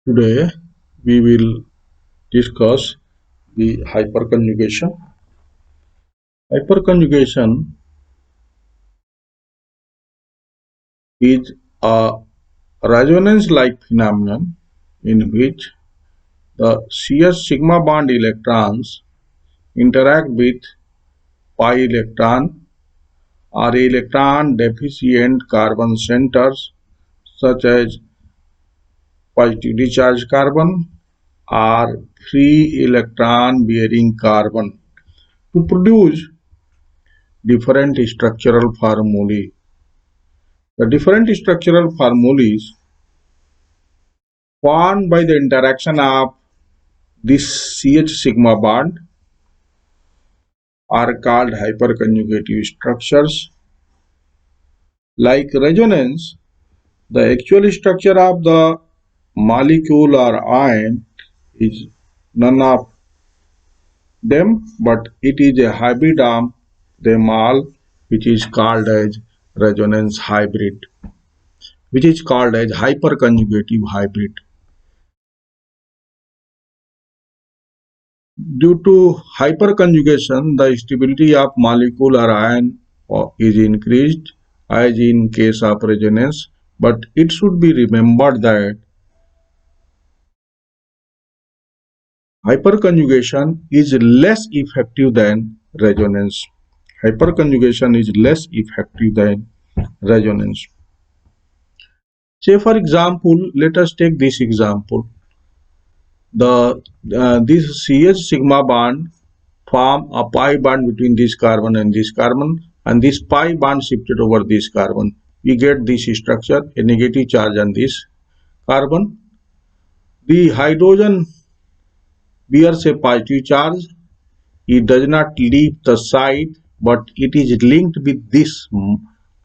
Today we will discuss the hyperconjugation. Hyperconjugation is a resonance-like phenomenon in which the CS sigma bond electrons interact with pi electron or electron deficient carbon centers such as positively charged carbon or free electron bearing carbon to produce different structural formulae. The different structural formulae formed by the interaction of this CH sigma bond are called hyperconjugative structures. Like resonance, the actual structure of the molecule or ion is none of them, but it is a hybrid of them all, which is called as resonance hybrid, which is called as hyperconjugative hybrid. Due to hyperconjugation, the stability of molecule or ion is increased as in case of resonance, but it should be remembered that hyperconjugation is less effective than resonance. Hyperconjugation is less effective than resonance. Say for example, let us take this example. This CH sigma bond form a pi bond between this carbon and this pi bond shifted over this carbon. We get this structure, a negative charge on this carbon. The hydrogen bears a positive charge. It does not leave the site, but it is linked with this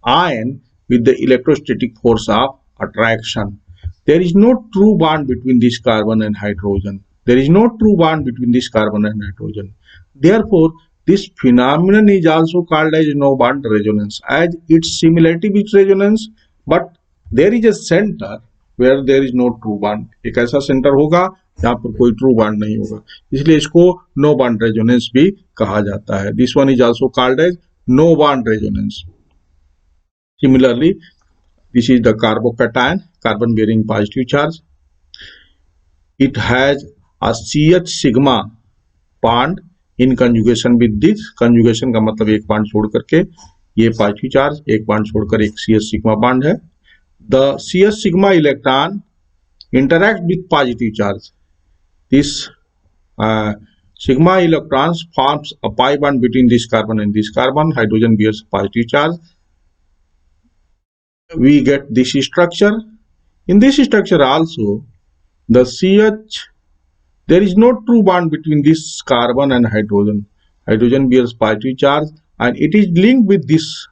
ion with the electrostatic force of attraction. There is no true bond between this carbon and hydrogen. There is no true bond between this carbon and hydrogen. Therefore, this phenomenon is also called as no bond resonance, as its similarity with resonance, but there is a center where there is no true bond. एक ऐसा centre होगा जहाँ पर कोई true bond नहीं होगा, इसलिए इसको नो बॉन्ड रेजोनेंस भी कहा जाता है. This one is also called as no bond resonance. Similarly, this is the carbocation, carbon bearing positive charge. It has a CH sigma bond in conjugation with this. Conjugation का मतलब एक bond छोड़ करके ये पॉजिटिव चार्ज, एक bond छोड़कर एक CH sigma bond है. The CH sigma electron interact with positive charge. This sigma electrons forms a pi bond between this carbon and this carbon. Hydrogen bears positive charge. We get this structure. In this structure also, the CH, there is no true bond between this carbon and hydrogen. Hydrogen bears positive charge and it is linked with this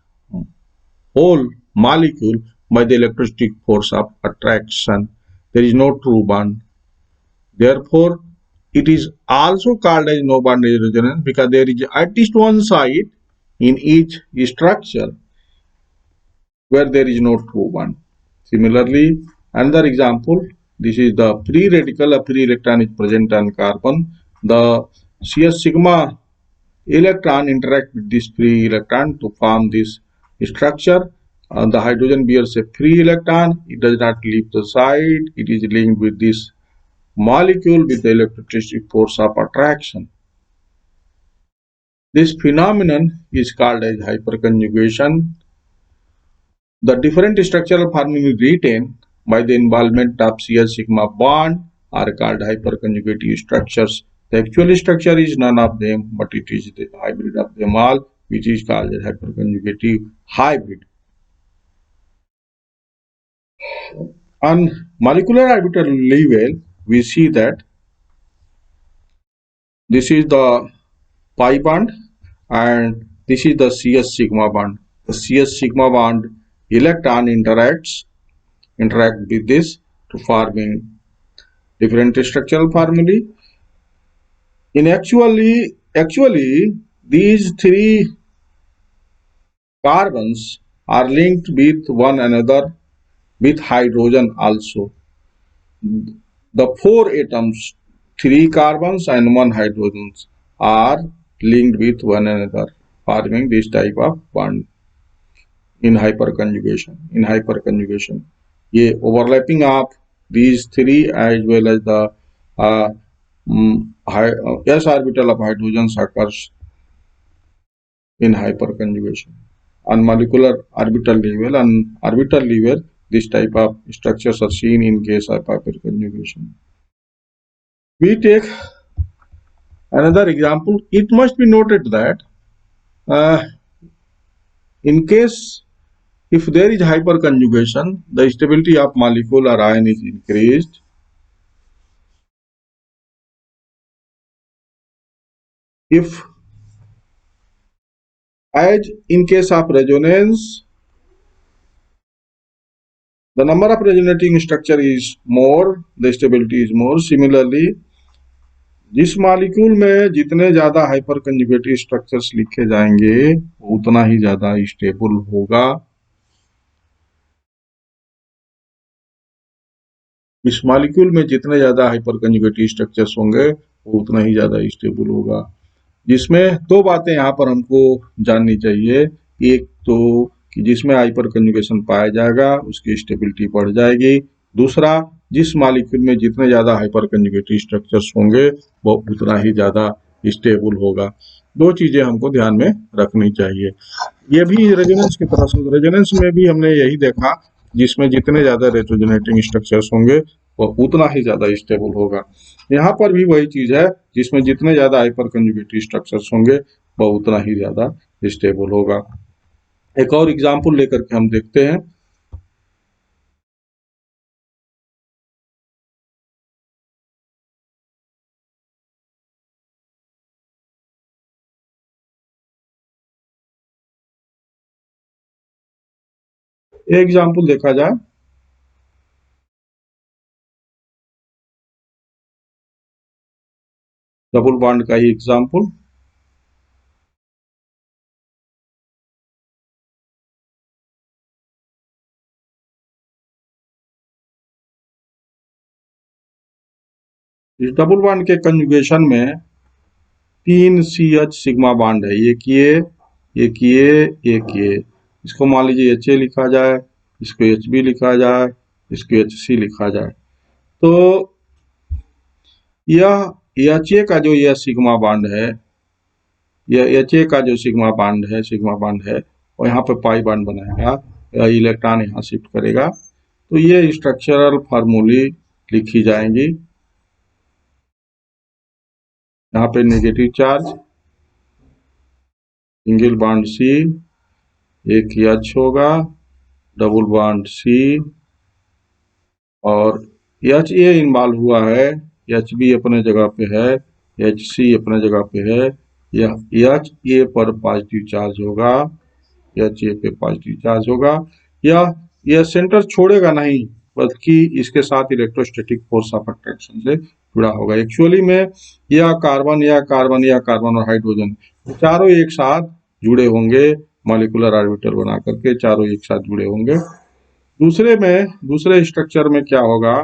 whole molecule by the electrostatic force of attraction. There is no true bond. Therefore, it is also called as no bond resonance because there is at least one site in each structure where there is no true bond. Similarly, another example, this is the free radical. A free electron is present on carbon. The CH sigma electron interact with this free electron to form this structure. The hydrogen bears a free electron. It does not leave the site. It is linked with this molecule with the electrostatic force of attraction. This phenomenon is called as hyperconjugation. The different structural formulae retained by the involvement of CH sigma bond are called hyperconjugative structures. The actual structure is none of them, but it is the hybrid of them all, which is called as hyperconjugative hybrid. On molecular orbital level, we see that this is the pi bond and this is the CH sigma bond. The CH sigma bond electron interact with this to forming different structural formulae. In actually these three carbons are linked with one another with hydrogen also. the four atoms, three carbons and one hydrogen, are linked with one another, forming this type of bond in hyperconjugation. In hyperconjugation, ये overlapping of these three as well as the uh, s orbital of hydrogens occurs in hyperconjugation. On molecular orbital level and orbital level, this type of structures are seen in case of hyperconjugation. We take another example. It must be noted that uh, in case if there is hyperconjugation, the stability of molecule or ion is increased. If, as in case of resonance, the number of resonating structure is more, the stability is more. Similarly, जिस molecule में जितने ज्यादा hyper conjugative structures लिखे जाएंगे उतना ही ज्यादा stable होगा। इस मॉलिक्यूल में जितने ज्यादा हाइपर कंजुगेटिव स्ट्रक्चर्स होंगे वो उतना ही ज्यादा स्टेबल होगा। जिसमें दो बातें यहाँ पर हमको जाननी चाहिए। एक तो कि जिसमें हाइपर कंजुगेशन पाया जाएगा उसकी स्टेबिलिटी बढ़ जाएगी। दूसरा, जिस मॉलिक्यूल में जितने ज्यादा हाइपर कंजुगेटिव स्ट्रक्चर्स होंगे वो उतना ही ज्यादा स्टेबल होगा। दो चीजें हमको ध्यान में रखनी चाहिए। ये भी रेजोनेंस की तरह से, रेजोनेंस में भी हमने यही देखा, जिसमें जितने ज्यादा रेजोनेटिंग स्ट्रक्चर्स होंगे वो उतना ही ज्यादा स्टेबल होगा। यहाँ पर भी वही चीज है, जिसमें जितने ज्यादा हाइपर कंजुगेटिव स्ट्रक्चर्स होंगे वो उतना ही ज्यादा स्टेबल होगा। एक और एग्जांपल लेकर के हम देखते हैं। एग्जाम्पल देखा जाए, डबल बॉन्ड का ही एग्जाम्पल। इस डबल बॉन्ड के कंजुगेशन में 3 CH सिग्मा बॉन्ड है, एक ये। इसको मान लीजिए HA लिखा जाए, इसको HB लिखा जाए, इसको HC लिखा जाए। तो यह HA का जो यह सिग्मा बॉन्ड है, यह HA का जो सिग्मा बॉन्ड है और यहाँ पे पाई बॉन्ड बनाएगा, इलेक्ट्रॉन यहाँ शिफ्ट करेगा। तो ये स्ट्रक्चरल फार्मूले लिखी जाएंगी। यहाँ पे negative charge, single bond C, एक H होगा, डबल बॉन्ड C, और HA इन्वॉल्व हुआ है, HB अपने जगह पे है, HC अपने जगह पे है। यह HA पर पॉजिटिव चार्ज होगा, HA पे पॉजिटिव चार्ज होगा। यह सेंटर छोड़ेगा नहीं, बल्कि इसके साथ इलेक्ट्रोस्टैटिक फोर्स ऑफ अट्रैक्शन से जुड़ा होगा। एक्चुअली में यह कार्बन और हाइड्रोजन चारों एक साथ जुड़े होंगे, मॉलिक्यूलर ऑर्बिटल बना करके चारों एक साथ जुड़े होंगे। दूसरे स्ट्रक्चर में क्या होगा,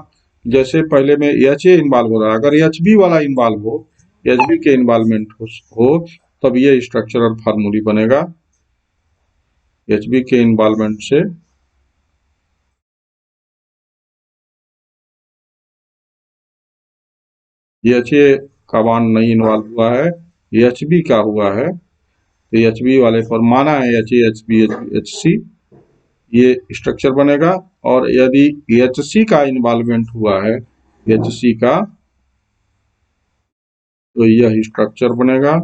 जैसे पहले में HA इन्वॉल्व हो रहा है, अगर HB वाला इन्वॉल्व हो, HB के इन्वॉल्वमेंट हो तब ये स्ट्रक्चरल फार्मूली बनेगा। HB के इन्वॉल्वमेंट से HA का बॉन्ड नहीं इन्वॉल्व हुआ है, HB का हुआ है। तो HB वाले पर माना है HA, HB, HC, ये स्ट्रक्चर बनेगा। और यदि HC का इन्वॉल्वमेंट हुआ है, HC का, तो यह स्ट्रक्चर बनेगा।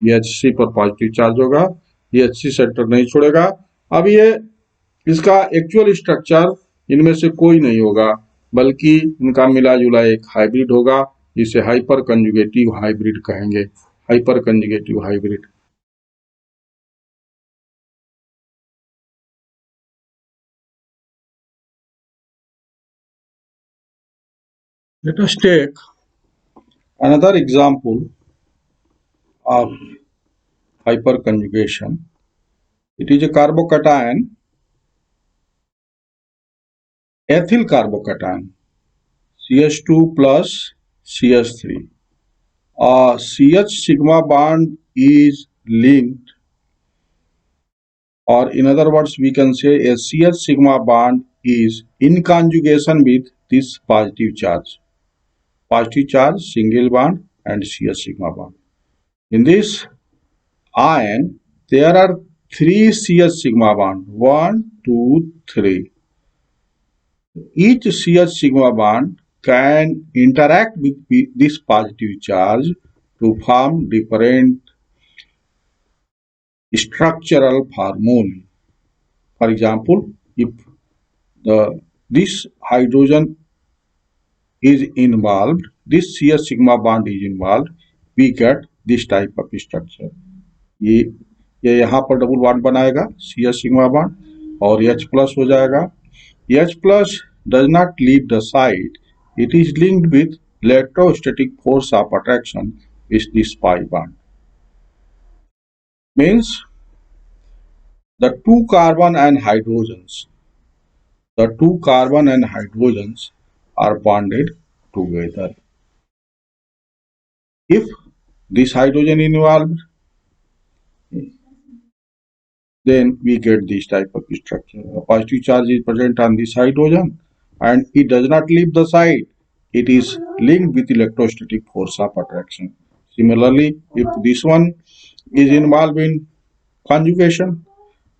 ये HC पर पॉजिटिव चार्ज होगा, ये HC सेंटर नहीं छोड़ेगा। अब ये इसका एक्चुअल स्ट्रक्चर इनमें से कोई नहीं होगा, बल्कि इनका मिला जुला एक हाइब्रिड होगा, जिसे हाइपर कंजुगेटिव हाइब्रिड कहेंगे। Hyper conjugative hybrid. Let us take Another example of hyperconjugation, it is a carbocation, ethyl carbocation, CH2 plus CH3. A CH sigma bond is linked, or in other words, we can say a CH sigma bond is in conjugation with this positive charge. Positive charge, single bond, and CH sigma bond. In this ion, there are three CH sigma bond. 1, 2, 3. Each CH sigma bond can interact with this positive charge to form different structural formulae. For example, if this hydrogen is involved, this CH sigma bond is involved, we get this type of structure. ये यहाँ पर double bond बनाएगा CH sigma bond और H plus हो जाएगा. H plus does not leave the site. It is linked with electrostatic force of attraction with this pi bond. Means the two carbon and hydrogens are bonded together. If this hydrogen involved, then we get this type of structure. A positive charge is present on this hydrogen and it does not leave the site. It is linked with electrostatic force of attraction. Similarly, if this one is involved in conjugation,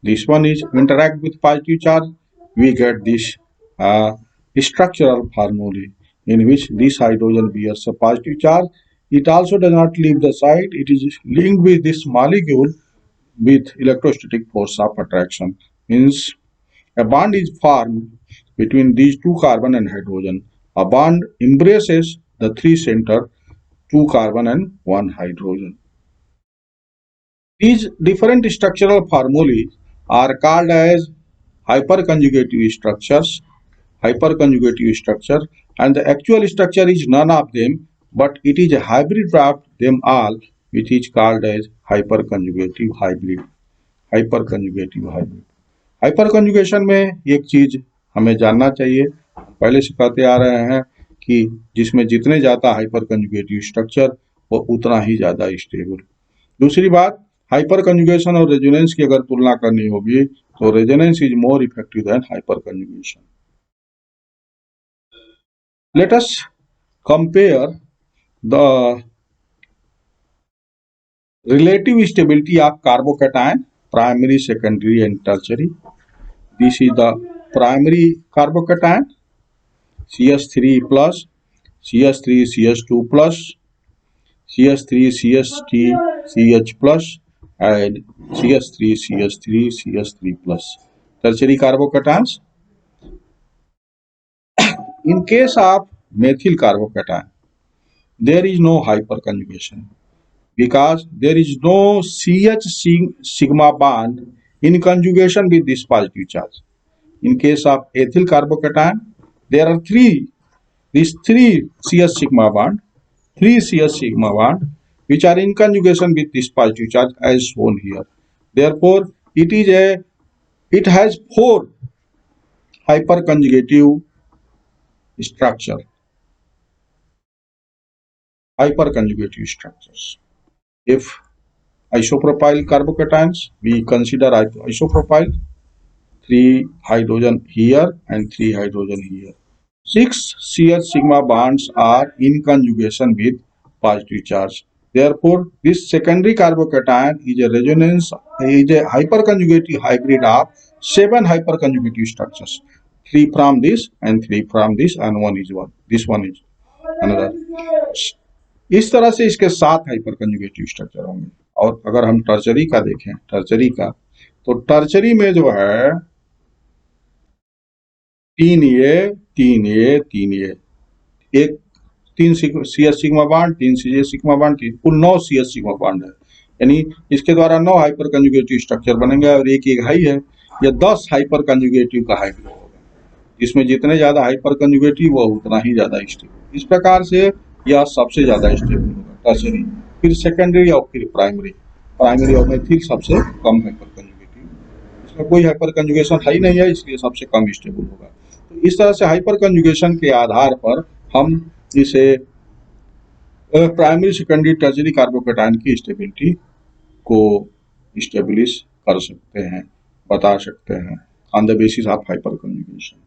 this one is interact with positive charge, we get this structural formulae in which this hydrogen bears a positive charge. It also does not leave the site. It is linked with this molecule with electrostatic force of attraction. Means a bond is formed between these two carbon and hydrogen. A bond embraces the three center, two carbon and one hydrogen. These different structural formulae are called as hyperconjugative structures, and the actual structure is none of them, but it is a hybrid of them all, which is called as hyperconjugative hybrid. हाइपरकंजुगेशन में एक चीज हमें जानना चाहिए, पहले से कहते आ रहे हैं कि जिसमें जितने ज्यादा हाइपरकंजुगेटिव स्ट्रक्चर वो उतना ही ज्यादा स्टेबल. दूसरी बात, हाइपरकंजुगेशन और रेजोनेंस की अगर तुलना करनी होगी तो resonance is more effective than hyperconjugation. Let us compare the relative stability of carbocation, primary, secondary and tertiary. This is the primary carbocation, CH3 plus, CH3 CH2 plus, CH3 CH3 CH plus and CH3 CH3 CH3 plus. Tertiary carbocations. In case of methyl carbocation, there is no hyperconjugation because there is no CH sigma bond in conjugation with this positive charge. In case of ethyl carbocation, there are these three CH sigma bond, which are in conjugation with this positive charge as shown here. Therefore, it has four hyperconjugative structure. Hyperconjugative structures. If isopropyl carbocations, we consider isopropyl, 3 hydrogen here and 3 hydrogen here. 6 CH sigma bonds are in conjugation with positive charge. Therefore, this secondary carbocation is a hyperconjugative hybrid of 7 hyperconjugative structures. 3 from this and 3 from this and 1 is one. This one is another. इस तरह से इसके 7 हाइपरकंजुगेटिव structure होंगे. और अगर हम tertiary का देखें, तो टर्चरी में जो है 3 ये, एक 3 CH sigma bond, 3 CH sigma bond, कुल 9 CH सिग्मा बॉन्ड है. यानी इसके द्वारा 9 हाइपरकंजुगेटिव स्ट्रक्चर बनेंगे और एक हाई है. यह 10 हाइपरकंजुगेटिव का हाइब्रिड होगा. इसमें जितने ज्यादा हाइपरकंजुगेटिव वो उतना ही ज्यादा स्टेबल. इस प्रकार से यह सबसे ज्यादा स्टेबल होगा टर्शियरी, फिर सेकेंडरी और फिर प्राइमरी। प्राइमरी और मेथिल सबसे कम हाइपर कंजुगेटिव, इसमें कोई हाइपर कंजुगेशन है ही नहीं है, इसलिए सबसे कम स्टेबल होगा। तो इस तरह से हाइपर कंजुगेशन के आधार पर हम इसे प्राइमरी सेकेंडरी टर्शियरी कार्बोकेटाइन की स्टेबिलिटी को स्टेब्लिश कर सकते हैं, बता सकते हैं on the basis of hyper conjugation.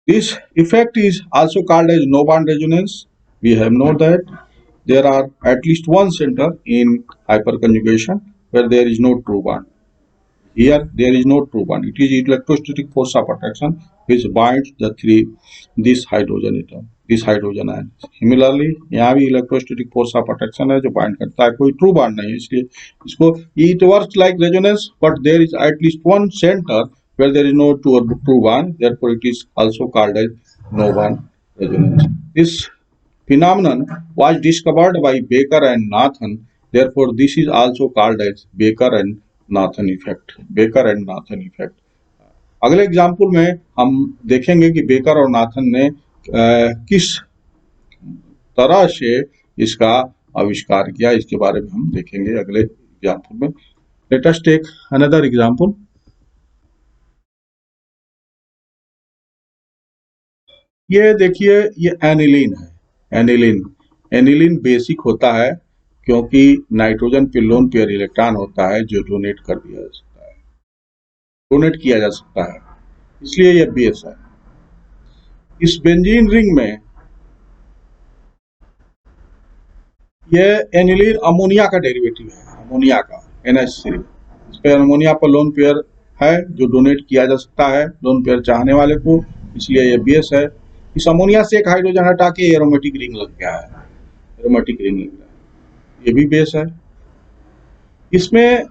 This effect is also called as no bond resonance. We have known that there are at least one center in hyperconjugation where there is no true bond. Here there is no true bond. It is electrostatic force of attraction which binds this hydrogen atom, this hydrogen ion. Similarly, यहाँ भी electrostatic force of attraction है जो bind करता है, कोई true bond नहीं है, इसलिए इसको it works like resonance, but there is at least one center where there is no true bond. Therefore, it is also called as no bond resonance. This phenomenon was discovered by Baker and Nathan. Therefore, this is also called as Baker and Nathan effect, baker and Nathan effect. अगले example में हम देखेंगे कि baker और Nathan ने किस तरह से इसका आविष्कार किया, इसके बारे में हम देखेंगे अगले एग्जाम्पल में। Let us take another example. ये देखिए, ये एनिलीन है। एनिलीन बेसिक होता है क्योंकि नाइट्रोजन पे लोन पेयर इलेक्ट्रॉन होता है जो डोनेट कर दिया जा सकता है, डोनेट किया जा सकता है, इसलिए यह बेस है। इस बेंजीन रिंग में यह एनिलीन अमोनिया का डेरिवेटिव है, अमोनिया का NH3। इस पे अमोनिया पर लोन पेयर है जो डोनेट किया जा सकता है लोन पेयर चाहने वाले को, इसलिए यह बेस है। इस अमोनिया से एक हाइड्रोजन हटा के एरोमेटिक रिंग लग गया है, एरोमेटिक रिंग लग गया है, ये भी बेस है। इसमें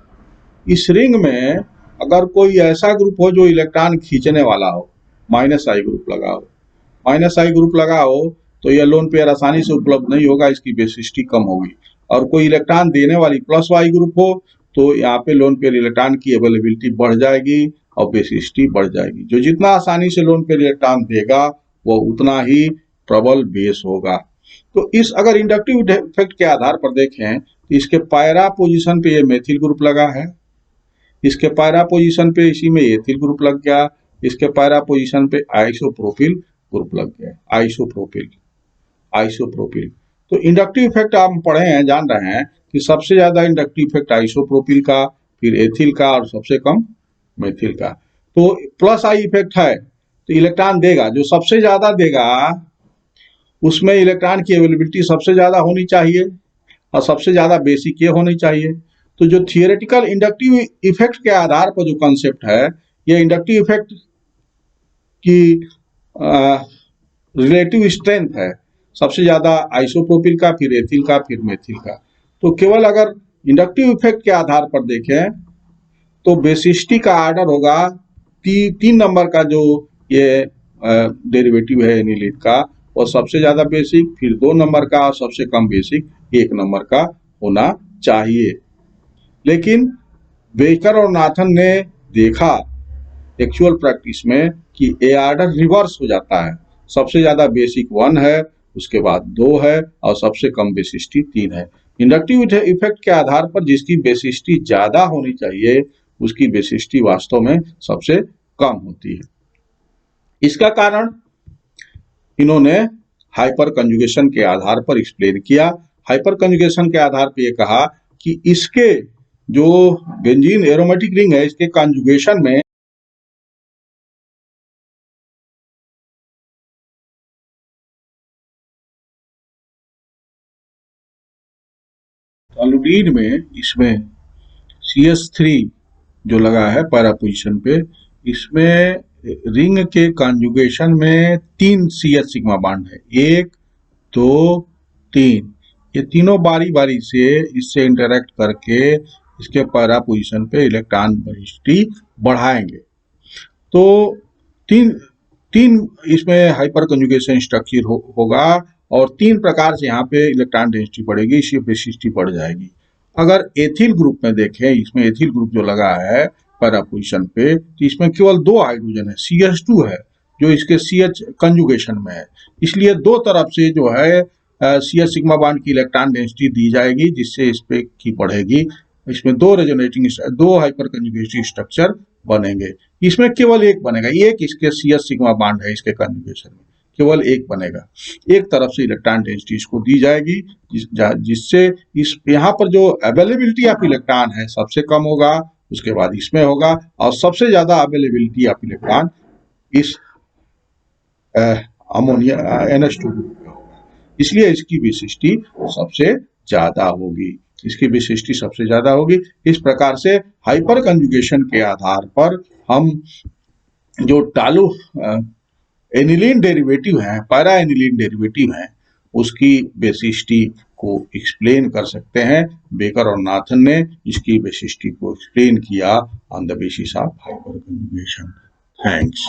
इस रिंग में अगर कोई ऐसा ग्रुप हो जो इलेक्ट्रॉन खींचने वाला हो, -I ग्रुप लगा हो, -I ग्रुप लगा हो तो यह लोन पेयर आसानी से उपलब्ध नहीं होगा, इसकी बेसिसिटी कम होगी। और कोई इलेक्ट्रॉन देने वाली +Y ग्रुप हो तो यहाँ पे लोन पेयर इलेक्ट्रॉन की अवेलेबिलिटी बढ़ जाएगी और बेसिसिटी बढ़ जाएगी। जो जितना आसानी से लोन पेयर इलेक्ट्रॉन देगा वो उतना ही प्रबल बेस होगा। तो इस अगर इंडक्टिव इफेक्ट के आधार पर देखें तो इसके पैरा पोजीशन पे ये मेथिल ग्रुप लगा है, इसके पैरा पोजीशन पे इसी में एथिल ग्रुप लग गया, इसके पैरा पोजीशन पे आइसोप्रोपिल ग्रुप लग गया, आइसोप्रोपिल। तो इंडक्टिव इफेक्ट आप पढ़े हैं, जान रहे हैं कि सबसे ज्यादा इंडक्टिव इफेक्ट आइसोप्रोपिल का, फिर एथिल का और सबसे कम मेथिल का। तो +I इफेक्ट है तो इलेक्ट्रॉन देगा, जो सबसे ज्यादा देगा उसमें इलेक्ट्रॉन की अवेलेबिलिटी सबसे ज्यादा होनी चाहिए और सबसे ज्यादा बेसिक ये होनी चाहिए। तो जो थियोरेटिकल इंडक्टिव इफेक्ट के आधार पर जो कॉन्सेप्ट है, ये इंडक्टिव इफेक्ट की रिलेटिव स्ट्रेंथ है, सबसे ज्यादा आइसोप्रोपिल का, फिर एथिल का, फिर मेथिल का। तो केवल अगर इंडक्टिव इफेक्ट के आधार पर देखें तो बेसिसिटी का ऑर्डर होगा 3 नंबर का, जो ये डेरिवेटिव है एनिलीन का, और सबसे ज्यादा बेसिक, फिर 2 नंबर का और सबसे कम बेसिक 1 नंबर का होना चाहिए। लेकिन बेकर और नाथन ने देखा एक्चुअल प्रैक्टिस में कि ए ऑर्डर रिवर्स हो जाता है, सबसे ज्यादा बेसिक 1 है, उसके बाद 2 है और सबसे कम बेसिसिटी 3 है। इंडक्टिव इफेक्ट के आधार पर जिसकी बेसिसिटी ज्यादा होनी चाहिए उसकी बेसिसिटी वास्तव में सबसे कम होती है। इसका कारण इन्होंने हाइपर कंजुगेशन के आधार पर एक्सप्लेन किया। हाइपर कंजुगेशन के आधार पर यह कहा कि इसके जो बेंजीन एरोमेटिक रिंग है, इसके कंजुगेशन में टॉलुडीन में इसमें CH3 जो लगा है पैरा पोजीशन पे, इसमें रिंग के कंजुगेशन में 3 CH सिग्मा बॉन्ड है, 1 2 3। ये तीनों बारी बारी से इससे इंटरेक्ट करके इसके पैरा पोजीशन पे इलेक्ट्रॉन डेंसिटी बढ़ाएंगे। तो तीन इसमें हाइपर कंजुगेशन स्ट्रक्चर होगा और 3 प्रकार से यहाँ पे इलेक्ट्रॉन डेंसिटी बढ़ेगी, इसकी बेसिसिटी बढ़ जाएगी। अगर एथिल ग्रुप में देखें, इसमें एथिल ग्रुप जो लगा है पैरा पोजीशन पे, तो इसमें केवल 2 हाइड्रोजन है, CH2 है, जो इसके CH कंजुगेशन में है। इसलिए दो तरफ से जो है CH सिग्मा बॉन्ड की इलेक्ट्रॉन डेंसिटी दी जाएगी, जिससे इस पे की बढ़ेगी। इसमें दो हाइपर कंजुगेटेड स्ट्रक्चर बनेंगे। इसमें केवल एक बनेगा, एक इसके CH सिग्मा बॉन्ड है, इसके कंजुगेशन में केवल एक बनेगा। एक तरफ से इलेक्ट्रॉन डेंसिटी इसको दी जाएगी, जिससे इस यहाँ पर जो अवेलेबिलिटी ऑफ इलेक्ट्रॉन है सबसे कम होगा, उसके बाद इसमें होगा, और सबसे ज्यादा अवेलेबिलिटी ऑफ इलेक्ट्रॉन इस अमोनिया NH2 ग्रुप में होगा। इसलिए इसकी विशिष्टि सबसे ज्यादा होगी, इसकी विशिष्टि सबसे ज्यादा होगी। इस प्रकार से हाइपर कंजुगेशन के आधार पर हम जो टालू एनिलीन डेरिवेटिव है, पैरा एनिलीन डेरिवेटिव है, उसकी विशिष्टि को एक्सप्लेन कर सकते हैं। बेकर और नाथन ने इसकी विशिष्टि को एक्सप्लेन किया on the basis of hyper conjugation. Thanks.